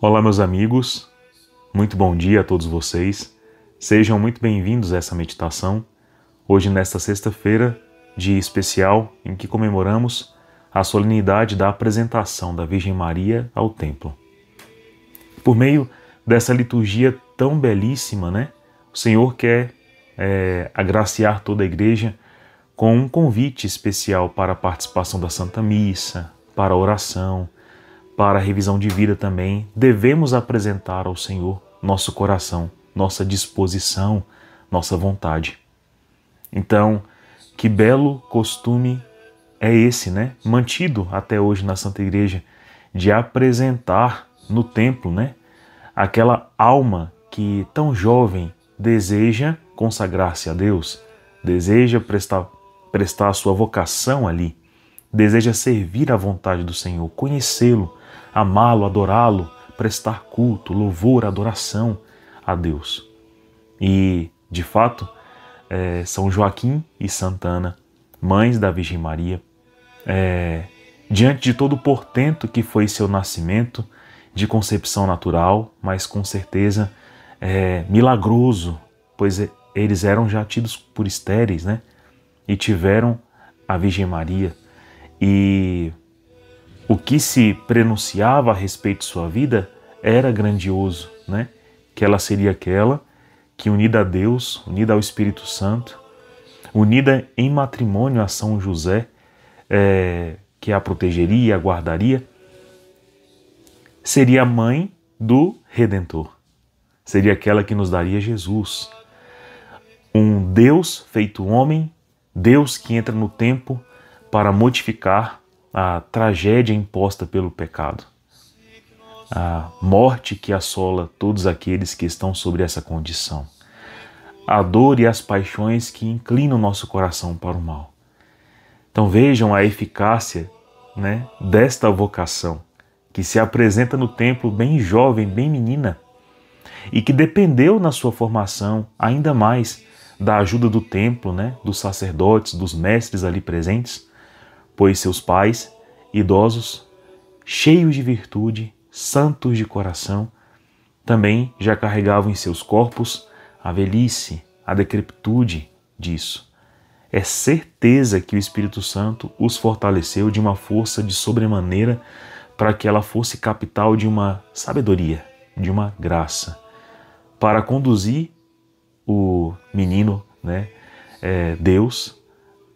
Olá, meus amigos, muito bom dia a todos vocês. Sejam muito bem-vindos a essa meditação. Hoje, nesta sexta-feira, dia especial em que comemoramos a solenidade da apresentação da Virgem Maria ao templo. Por meio dessa liturgia tão belíssima, o Senhor quer agraciar toda a igreja com um convite especial para a participação da Santa Missa, para a oração, para a revisão de vida também. Devemos apresentar ao Senhor nosso coração, nossa disposição, nossa vontade. Então, que belo costume é esse, mantido até hoje na Santa Igreja, de apresentar no templo, aquela alma que tão jovem deseja consagrar-se a Deus, deseja prestar a sua vocação ali, deseja servir à vontade do Senhor, conhecê-lo, amá-lo, adorá-lo, prestar culto, louvor, adoração a Deus. E, de fato, São Joaquim e Santa Ana, mães da Virgem Maria, diante de todo o portento que foi seu nascimento, de concepção natural, mas com certeza milagroso, pois eles eram já tidos por estéreis, e tiveram a Virgem Maria. E o que se prenunciava a respeito de sua vida era grandioso, que ela seria aquela que, unida a Deus, unida ao Espírito Santo, unida em matrimônio a São José, que a protegeria, a guardaria, seria a mãe do Redentor. Seria aquela que nos daria Jesus. Um Deus feito homem, Deus que entra no tempo para modificar a tragédia imposta pelo pecado. A morte que assola todos aqueles que estão sobre essa condição. A dor e as paixões que inclinam nosso coração para o mal. Então vejam a eficácia desta vocação, que se apresenta no templo bem jovem, bem menina, e que dependeu na sua formação ainda mais da ajuda do templo, dos sacerdotes, dos mestres ali presentes, pois seus pais, idosos, cheios de virtude, santos de coração, também já carregavam em seus corpos a velhice, a decrepitude disso. É certeza que o Espírito Santo os fortaleceu de uma força de sobremaneira para que ela fosse capital de uma sabedoria, de uma graça, para conduzir o menino, Deus,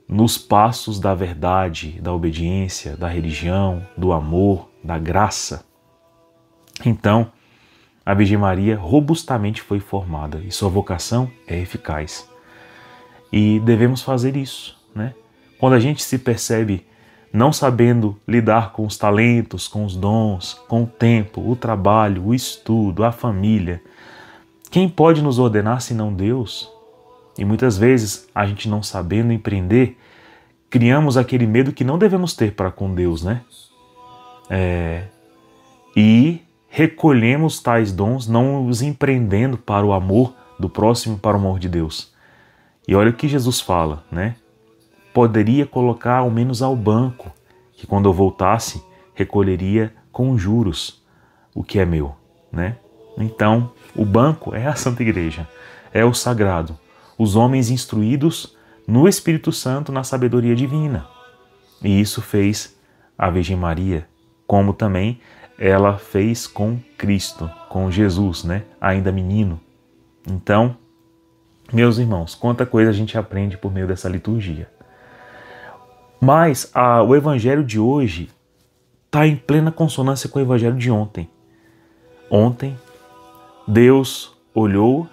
nos passos da verdade, da obediência, da religião, do amor, da graça. Então, a Virgem Maria robustamente foi formada e sua vocação é eficaz. E devemos fazer isso, Quando a gente se percebe não sabendo lidar com os talentos, com os dons, com o tempo, o trabalho, o estudo, a família, quem pode nos ordenar senão Deus? E muitas vezes, a gente não sabendo empreender, criamos aquele medo que não devemos ter para com Deus, E recolhemos tais dons, não os empreendendo para o amor do próximo, para o amor de Deus. E olha o que Jesus fala, Poderia colocar ao menos ao banco, que quando eu voltasse, recolheria com juros o que é meu, Então, o banco é a Santa Igreja, é o sagrado. Os homens instruídos no Espírito Santo, na sabedoria divina. E isso fez a Virgem Maria, como também ela fez com Cristo, com Jesus, ainda menino. Então, meus irmãos, quanta coisa a gente aprende por meio dessa liturgia. Mas o Evangelho de hoje está em plena consonância com o Evangelho de ontem. Ontem, Deus olhou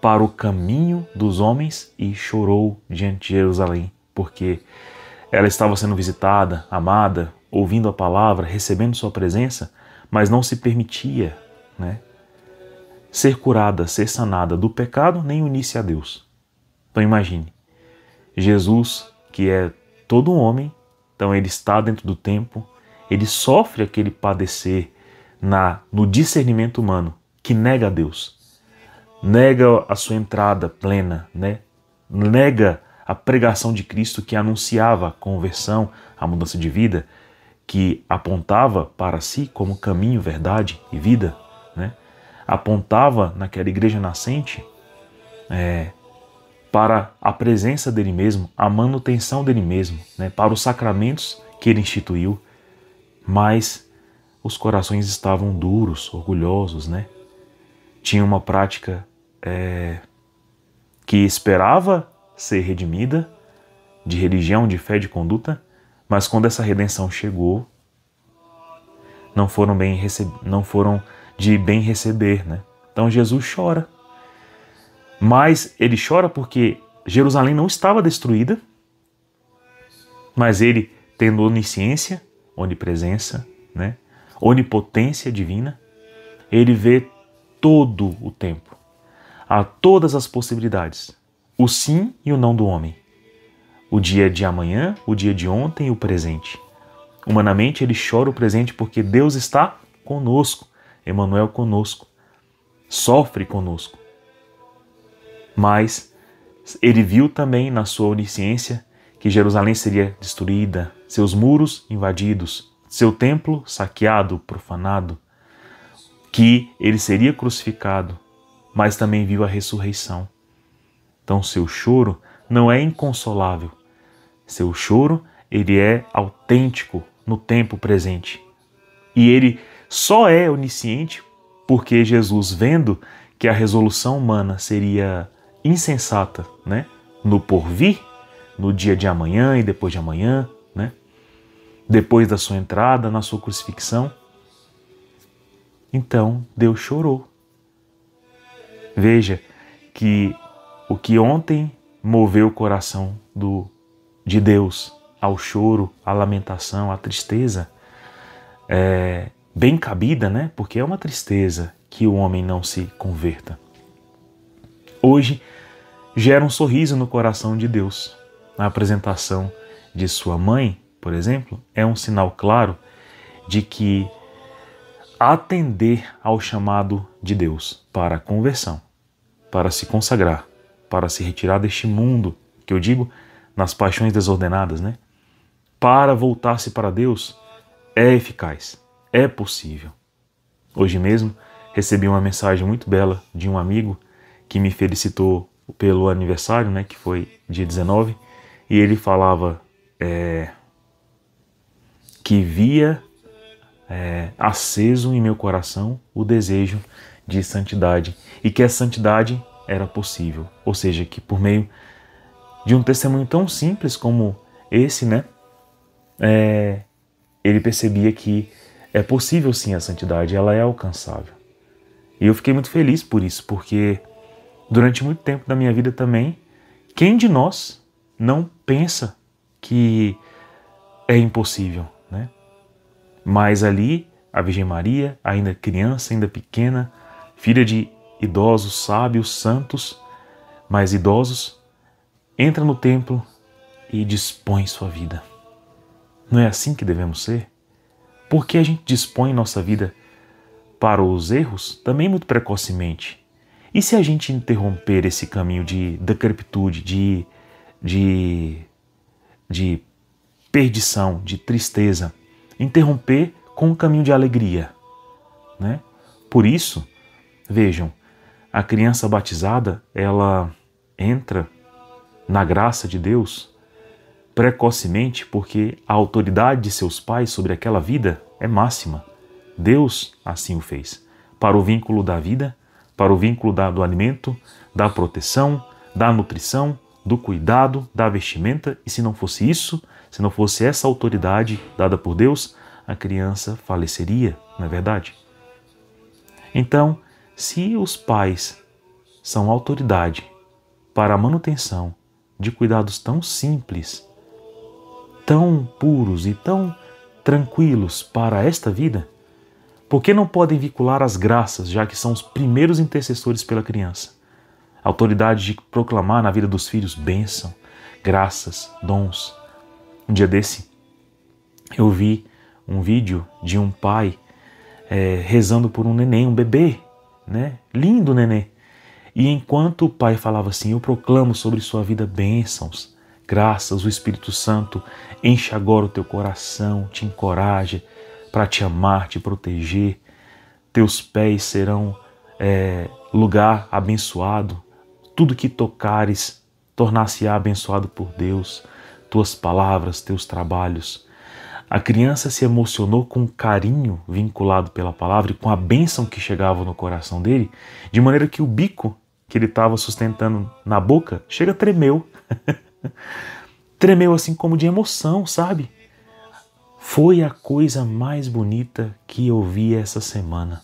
para o caminho dos homens e chorou diante de Jerusalém, porque ela estava sendo visitada, amada, ouvindo a palavra, recebendo sua presença, mas não se permitia, ser curada, ser sanada do pecado, nem unir-se a Deus. Então imagine, Jesus, que é todo um homem, então ele está dentro do tempo, ele sofre aquele padecer no discernimento humano, que nega a Deus. Nega a sua entrada plena, nega a pregação de Cristo que anunciava a conversão, a mudança de vida, que apontava para si como caminho, verdade e vida. né? Apontava naquela igreja nascente para a presença dele mesmo, a manutenção dele mesmo, né? Para os sacramentos que ele instituiu, mas os corações estavam duros, orgulhosos, né? Tinha uma prática que esperava ser redimida, de religião, de fé, de conduta, mas quando essa redenção chegou, não foram de bem receber, né? Então Jesus chora. Mas ele chora porque Jerusalém não estava destruída, mas ele, tendo onisciência, onipresença, né? Onipotência divina, ele vê todo o tempo, há todas as possibilidades, o sim e o não do homem, o dia de amanhã, o dia de ontem e o presente. Humanamente ele chora o presente porque Deus está conosco, Emmanuel conosco, sofre conosco. Mas ele viu também na sua onisciência que Jerusalém seria destruída, seus muros invadidos, seu templo saqueado, profanado, que ele seria crucificado, mas também viu a ressurreição. Então seu choro não é inconsolável. Seu choro, ele é autêntico no tempo presente. E ele só é onisciente porque Jesus, vendo que a resolução humana seria insensata, né? No porvir, no dia de amanhã e depois de amanhã, né? Depois da sua entrada, na sua crucifixão. Então, Deus chorou. Veja que o que ontem moveu o coração de Deus ao choro, à lamentação, à tristeza, bem cabida, né? Porque é uma tristeza que o homem não se converta. Hoje gera um sorriso no coração de Deus. A apresentação de sua mãe, por exemplo, é um sinal claro de que atender ao chamado de Deus para a conversão, para se consagrar, para se retirar deste mundo, que eu digo nas paixões desordenadas, né? Para voltar-se para Deus, é eficaz, é possível. Hoje mesmo recebi uma mensagem muito bela de um amigo que me felicitou pelo aniversário, né, que foi dia 19, e ele falava que via aceso em meu coração o desejo de santidade e que a santidade era possível, ou seja, que por meio de um testemunho tão simples como esse, né, ele percebia que é possível sim a santidade, ela é alcançável. E eu fiquei muito feliz por isso, porque durante muito tempo da minha vida também, quem de nós não pensa que é impossível, né? Mas ali, a Virgem Maria, ainda criança, ainda pequena, filha de idosos, sábios, santos, mas idosos, entra no templo e dispõe sua vida. Não é assim que devemos ser? Porque a gente dispõe nossa vida para os erros também muito precocemente. E se a gente interromper esse caminho de decrepitude, de perdição, de tristeza, interromper com um caminho de alegria, né? Por isso, vejam, a criança batizada, ela entra na graça de Deus precocemente porque a autoridade de seus pais sobre aquela vida é máxima. Deus assim o fez, para o vínculo da vida, para o vínculo do alimento, da proteção, da nutrição, do cuidado, da vestimenta, e se não fosse isso, se não fosse essa autoridade dada por Deus, a criança faleceria, não é verdade? Então, se os pais são autoridade para a manutenção de cuidados tão simples, tão puros e tão tranquilos para esta vida, por que não podem vincular as graças, já que são os primeiros intercessores pela criança? A autoridade de proclamar na vida dos filhos bênção, graças, dons. Um dia desse, eu vi um vídeo de um pai rezando por um neném, um bebê, né? Lindo neném. E enquanto o pai falava assim, eu proclamo sobre sua vida bênçãos, graças, o Espírito Santo enche agora o teu coração, te encoraja para te amar, te proteger, teus pés serão lugar abençoado, tudo que tocares tornar-se-á abençoado por Deus, tuas palavras, teus trabalhos. A criança se emocionou com o carinho vinculado pela palavra e com a bênção que chegava no coração dele, de maneira que o bico que ele estava sustentando na boca tremeu. Tremeu assim como de emoção, sabe? Foi a coisa mais bonita que eu vi essa semana.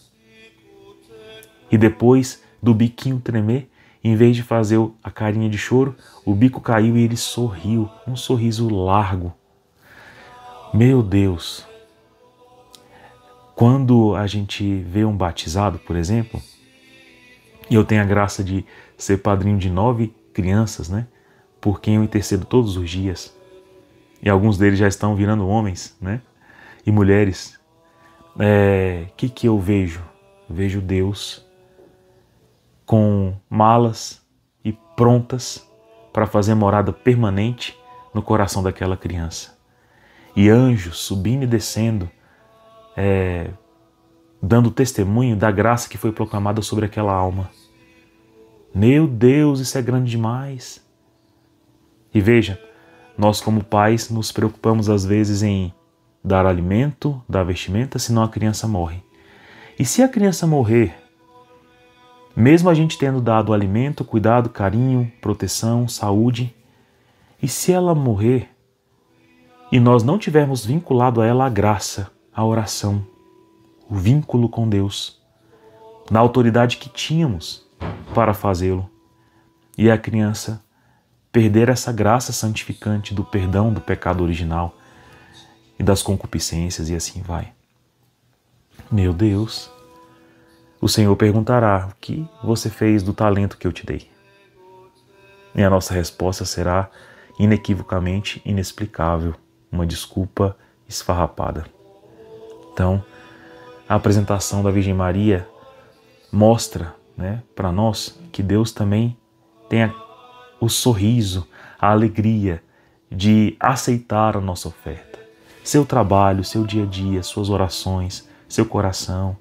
E depois do biquinho tremer, em vez de fazer a carinha de choro, o bico caiu e ele sorriu, um sorriso largo. Meu Deus! Quando a gente vê um batizado, por exemplo, e eu tenho a graça de ser padrinho de 9 crianças, né? Por quem eu intercedo todos os dias. E alguns deles já estão virando homens, né? E mulheres. Que eu vejo? Vejo Deus com malas e prontas para fazer morada permanente no coração daquela criança. E anjos subindo e descendo, dando testemunho da graça que foi proclamada sobre aquela alma. Meu Deus, isso é grande demais! E veja, nós como pais nos preocupamos às vezes em dar alimento, dar vestimenta, senão a criança morre. E se a criança morrer, mesmo a gente tendo dado alimento, cuidado, carinho, proteção, saúde, e se ela morrer e nós não tivermos vinculado a ela a graça, a oração, o vínculo com Deus, na autoridade que tínhamos para fazê-lo, e a criança perder essa graça santificante do perdão do pecado original e das concupiscências e assim vai. Meu Deus, o Senhor perguntará: o que você fez do talento que eu te dei? E a nossa resposta será inequivocamente inexplicável, uma desculpa esfarrapada. Então, a apresentação da Virgem Maria mostra, para nós que Deus também tem o sorriso, a alegria de aceitar a nossa oferta. Seu trabalho, seu dia a dia, suas orações, seu coração.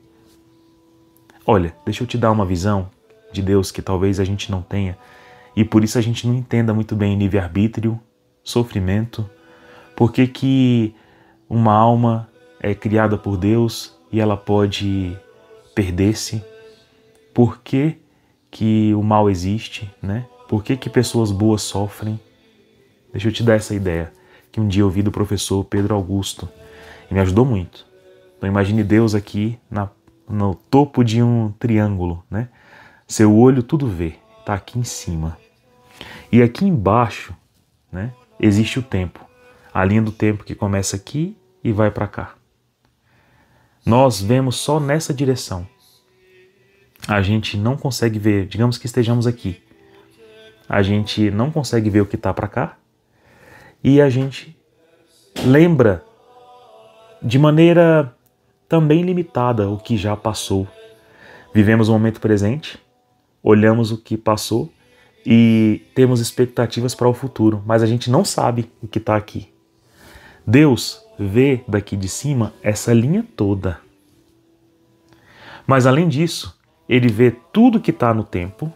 Olha, deixa eu te dar uma visão de Deus que talvez a gente não tenha e por isso a gente não entenda muito bem livre-arbítrio, sofrimento, por que uma alma é criada por Deus e ela pode perder-se, por que o mal existe, Por que pessoas boas sofrem? Deixa eu te dar essa ideia, que um dia eu ouvi do professor Pedro Augusto e me ajudou muito. Então imagine Deus aqui no topo de um triângulo, Seu olho tudo vê, está aqui em cima. E aqui embaixo, existe o tempo, a linha do tempo que começa aqui e vai para cá. Nós vemos só nessa direção. A gente não consegue ver, digamos que estejamos aqui. A gente não consegue ver o que está para cá e a gente lembra de maneira também limitada o que já passou. Vivemos o momento presente, olhamos o que passou e temos expectativas para o futuro, mas a gente não sabe o que está aqui. Deus vê daqui de cima essa linha toda. Mas além disso, Ele vê tudo que está no tempo.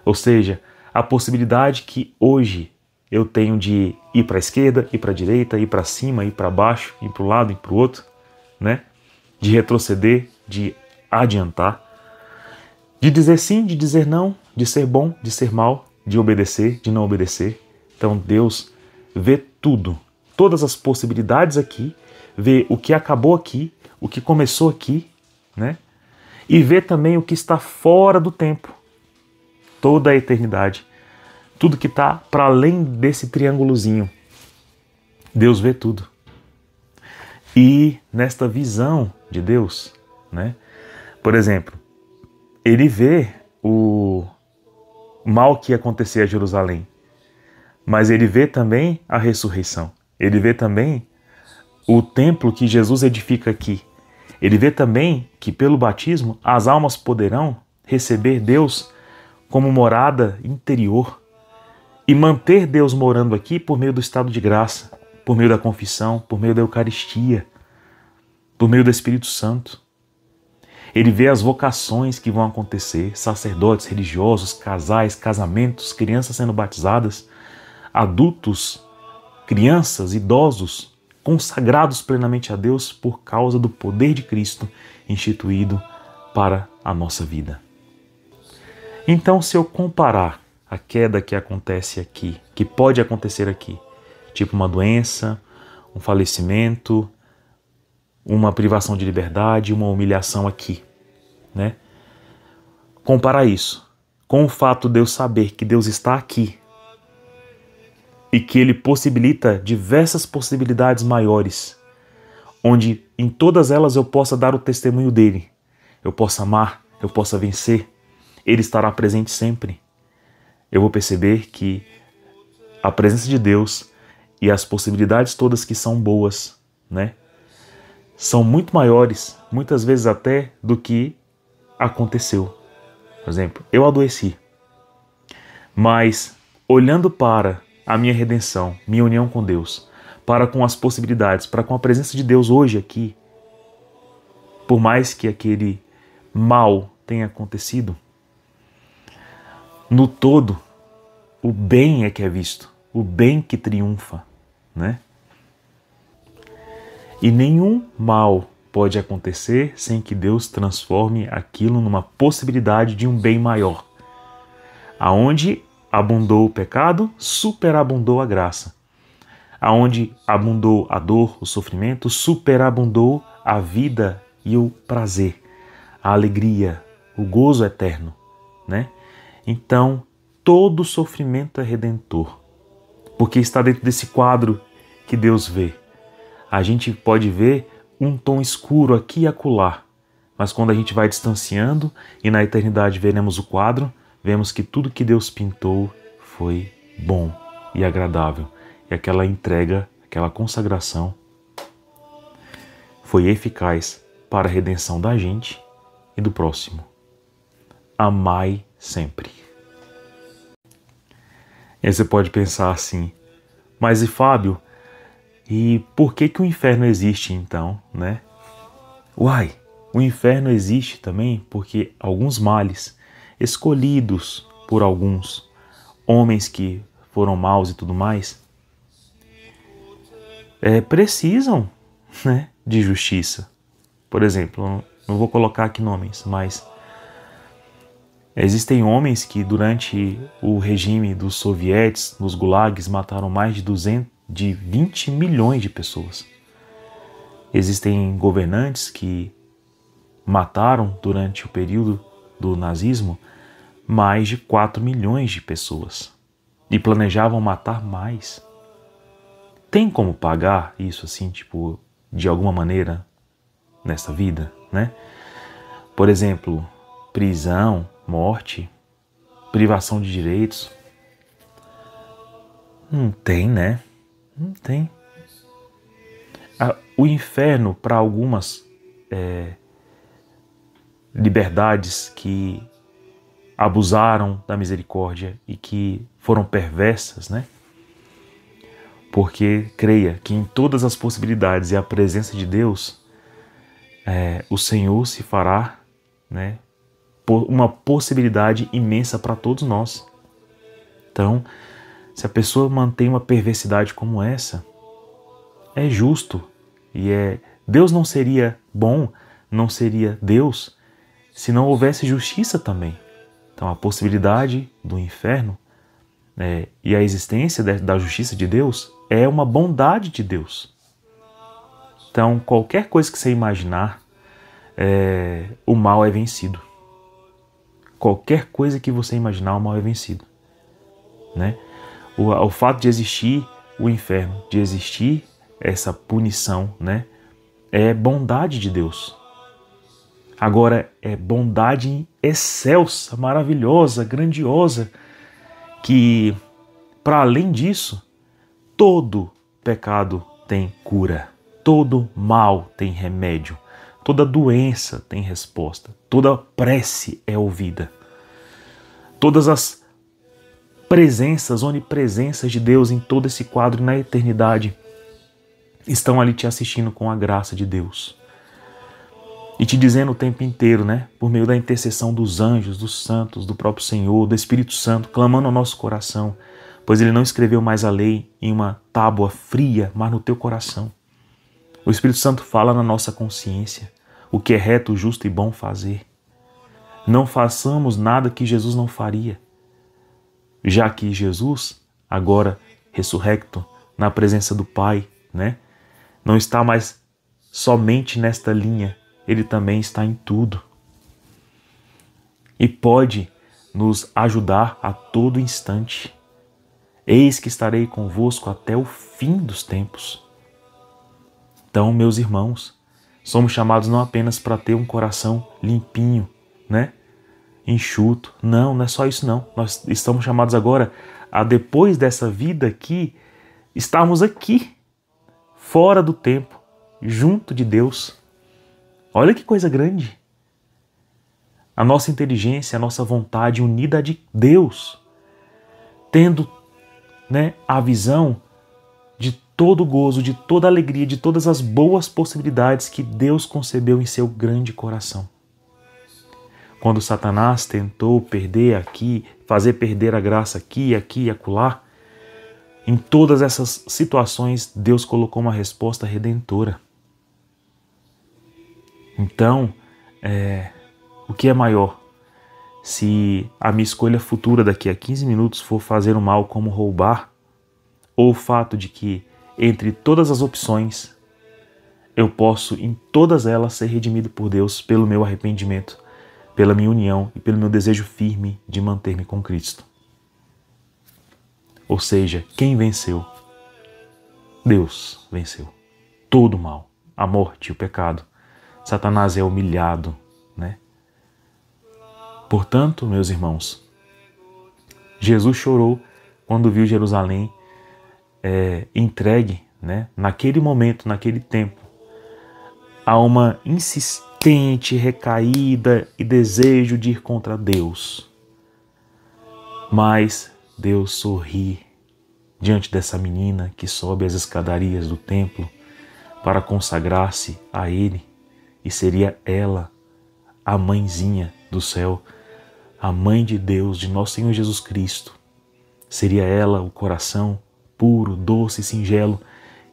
Ou seja, a possibilidade que hoje eu tenho de ir para a esquerda, ir para a direita, ir para cima, ir para baixo, ir para o lado, ir para o outro, de retroceder, de adiantar, de dizer sim, de dizer não, de ser bom, de ser mal, de obedecer, de não obedecer. Então Deus vê tudo, todas as possibilidades aqui, vê o que acabou aqui, o que começou aqui, e vê também o que está fora do tempo. Toda a eternidade, tudo que está para além desse triângulozinho. Deus vê tudo. E nesta visão de Deus, por exemplo, Ele vê o mal que ia acontecer a Jerusalém, mas Ele vê também a ressurreição. Ele vê também o templo que Jesus edifica aqui. Ele vê também que pelo batismo as almas poderão receber Deus como morada interior e manter Deus morando aqui por meio do estado de graça, por meio da confissão, por meio da Eucaristia, por meio do Espírito Santo. Ele vê as vocações que vão acontecer, sacerdotes religiosos, casais, casamentos, crianças sendo batizadas, adultos, crianças, idosos, consagrados plenamente a Deus por causa do poder de Cristo instituído para a nossa vida. Então, se eu comparar a queda que acontece aqui, que pode acontecer aqui, tipo uma doença, um falecimento, uma privação de liberdade, uma humilhação aqui, né? Comparar isso com o fato de eu saber que Deus está aqui e que Ele possibilita diversas possibilidades maiores, onde em todas elas eu possa dar o testemunho dEle, eu possa amar, eu possa vencer, Ele estará presente sempre. Eu vou perceber que a presença de Deus e as possibilidades todas que são boas, né, são muito maiores, muitas vezes até, do que aconteceu. Por exemplo, eu adoeci, mas olhando para a minha redenção, minha união com Deus, para com as possibilidades, para com a presença de Deus hoje aqui, por mais que aquele mal tenha acontecido, no todo, o bem é que é visto, o bem que triunfa, né? E nenhum mal pode acontecer sem que Deus transforme aquilo numa possibilidade de um bem maior. Aonde abundou o pecado, superabundou a graça. Aonde abundou a dor, o sofrimento, superabundou a vida e o prazer, a alegria, o gozo eterno, né? Então, todo sofrimento é redentor, porque está dentro desse quadro que Deus vê. A gente pode ver um tom escuro aqui e acolá, mas quando a gente vai distanciando e na eternidade veremos o quadro, vemos que tudo que Deus pintou foi bom e agradável. E aquela entrega, aquela consagração foi eficaz para a redenção da gente e do próximo. Amai sempre. E aí você pode pensar assim, mas e Fábio, e por que o inferno existe então, né? Uai, o inferno existe também porque alguns males escolhidos por alguns homens que foram maus e tudo mais, precisam, né, de justiça. Por exemplo, não vou colocar aqui nomes, mas existem homens que durante o regime dos sovietes, nos gulags, mataram mais de 20 milhões de pessoas. Existem governantes que mataram durante o período do nazismo mais de 4 milhões de pessoas e planejavam matar mais. Tem como pagar isso assim, tipo, de alguma maneira nessa vida, né? Por exemplo, prisão, morte, privação de direitos. Não tem, né? Não tem. O inferno, para algumas liberdades que abusaram da misericórdia e que foram perversas, né? Porque creia que em todas as possibilidades e a presença de Deus, o Senhor se fará, né, uma possibilidade imensa para todos nós. Então, se a pessoa mantém uma perversidade como essa, é justo. E Deus não seria bom, não seria Deus, se não houvesse justiça também. Então a possibilidade do inferno e a existência da justiça de Deus é uma bondade de Deus. Então qualquer coisa que você imaginar, o mal é vencido. Qualquer coisa que você imaginar, o mal é vencido, né? O fato de existir o inferno, de existir essa punição, né, é bondade de Deus. Agora, é bondade excelsa, maravilhosa, grandiosa, que, para além disso, todo pecado tem cura, todo mal tem remédio, toda doença tem resposta, toda prece é ouvida. Todas as presenças, onipresenças de Deus em todo esse quadro na eternidade estão ali te assistindo com a graça de Deus. e te dizendo o tempo inteiro, né, por meio da intercessão dos anjos, dos santos, do próprio Senhor, do Espírito Santo, clamando ao nosso coração, pois Ele não escreveu mais a lei em uma tábua fria, mas no teu coração. O Espírito Santo fala na nossa consciência o que é reto, justo e bom fazer. Não façamos nada que Jesus não faria, já que Jesus, agora ressurrecto, na presença do Pai, né, não está mais somente nesta linha, Ele também está em tudo. E pode nos ajudar a todo instante. Eis que estarei convosco até o fim dos tempos. Então, meus irmãos, somos chamados não apenas para ter um coração limpinho, né, enxuto. Não é só isso não. Nós estamos chamados agora a, depois dessa vida aqui, estarmos aqui, fora do tempo, junto de Deus. Olha que coisa grande. A nossa inteligência, a nossa vontade unida à de Deus, tendo, né, a visão de todo o gozo, de toda a alegria, de todas as boas possibilidades que Deus concebeu em seu grande coração. Quando Satanás tentou perder aqui, fazer perder a graça aqui e acolá, em todas essas situações, Deus colocou uma resposta redentora. Então, o que é maior? Se a minha escolha futura daqui a 15 minutos for fazer o mal como roubar, ou o fato de que, entre todas as opções, eu posso, em todas elas, ser redimido por Deus pelo meu arrependimento, pela minha união e pelo meu desejo firme de manter-me com Cristo. Ou seja, quem venceu? Deus venceu todo o mal, a morte e o pecado. Satanás é humilhado, né? Portanto, meus irmãos, Jesus chorou quando viu Jerusalém entregue, né, naquele momento, naquele tempo, a uma insistente recaída e desejo de ir contra Deus. Mas Deus sorri diante dessa menina que sobe as escadarias do templo para consagrar-se a Ele, e seria ela a mãezinha do céu, a mãe de Deus, de nosso Senhor Jesus Cristo. Seria ela o coração puro, doce e singelo,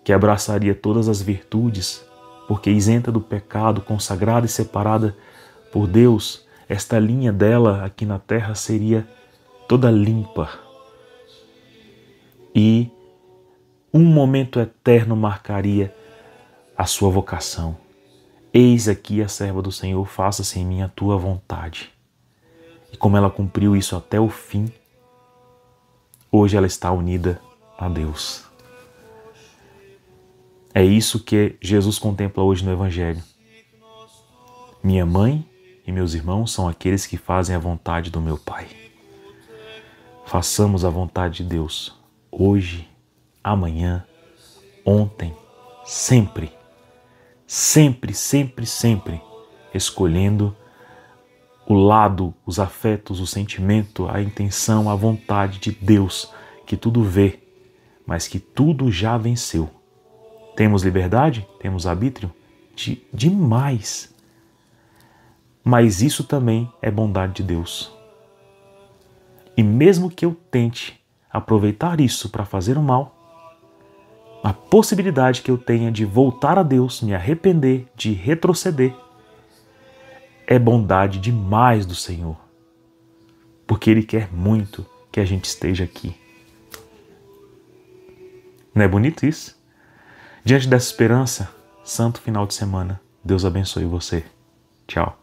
que abraçaria todas as virtudes, porque isenta do pecado, consagrada e separada por Deus, esta linha dela aqui na terra seria toda limpa. E um momento eterno marcaria a sua vocação. Eis aqui a serva do Senhor, faça-se em mim a tua vontade. E como ela cumpriu isso até o fim, hoje ela está unida a Deus. É isso que Jesus contempla hoje no Evangelho. Minha mãe e meus irmãos são aqueles que fazem a vontade do meu Pai. Façamos a vontade de Deus, hoje, amanhã, ontem, sempre, sempre, sempre, sempre, escolhendo o lado, os afetos, o sentimento, a intenção, a vontade de Deus, que tudo vê, mas que tudo já venceu. Temos liberdade? Temos arbítrio? Demais. Mas isso também é bondade de Deus. E mesmo que eu tente aproveitar isso para fazer o mal, a possibilidade que eu tenha de voltar a Deus, me arrepender, de retroceder, é bondade demais do Senhor. Porque Ele quer muito que a gente esteja aqui. Não é bonito isso? Diante dessa esperança, santo final de semana. Deus abençoe você. Tchau.